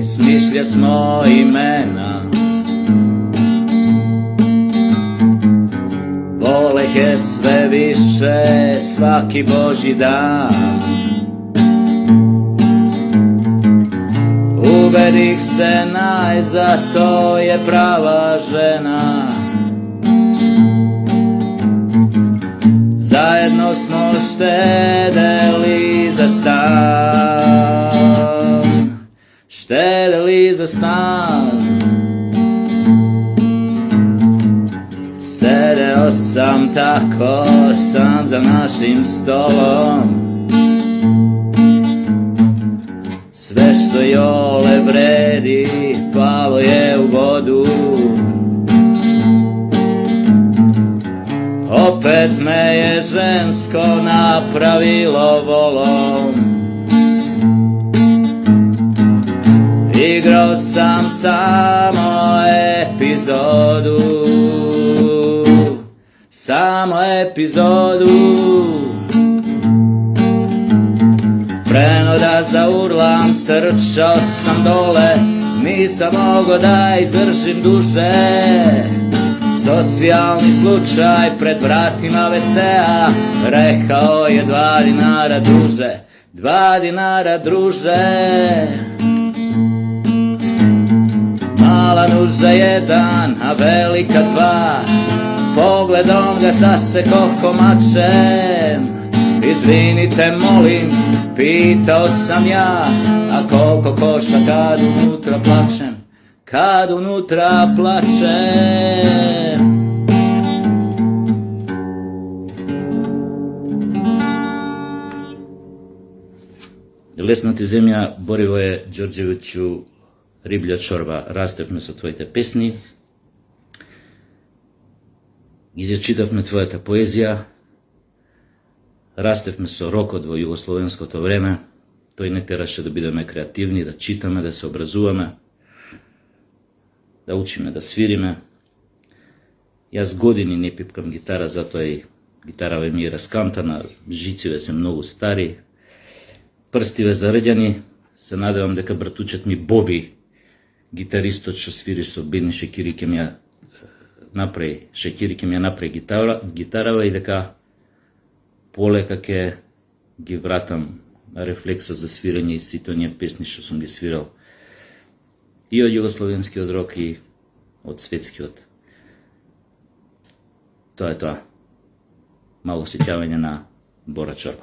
smišlja smo imena. Boleh je sve više svaki Božji dan. Uverih se najzad, to je prava žena. Zajedno smo štedeli za stan, štedeli za stan. Sedeo sam tako sam za našim stolom. Sve što iole vredi palo je u vodu. Opet me je žensko napravilo volom. Igrao sam samo epizodu, samo epizodu. Preno da zaurlam, strčao sam dole, nisam mogo da izdržim duže. Socijalni slučaj pred vratima WC-a, rekao je 2 dinara druže, 2 dinara druže. Mala nuža 1, a velika 2, pogledom ga saseko komačem. Izvinite molim, pitao sam ja, a koliko košta kad unutra plačem, kad unutra plačem. Lesna ti zemlja, Borivoje Đorđeviću, Riblja čorba, rastевме со твоите песни, изјачитавме твојата поезија, растевме со рокот во југословенското време, тој не тераше да бидеме креативни, да читаме, да се образуваме, да учиме, да свириме. Јас години не пипкам гитара, затоа и гитарава ми е раскантана, жициве се многу стари, прстиве зарđани. Се надевам дека братучет ми Боби, гитаристот што свири со бедни шекири, ќе ми ја направи гитарава и дека полека ќе ги вратам рефлексот за свирење и сите оние песни што сум ги свирал и од југословенскиот рок и од светскиот. Тоа е тоа. Мало сеќавање на Бора Чорба.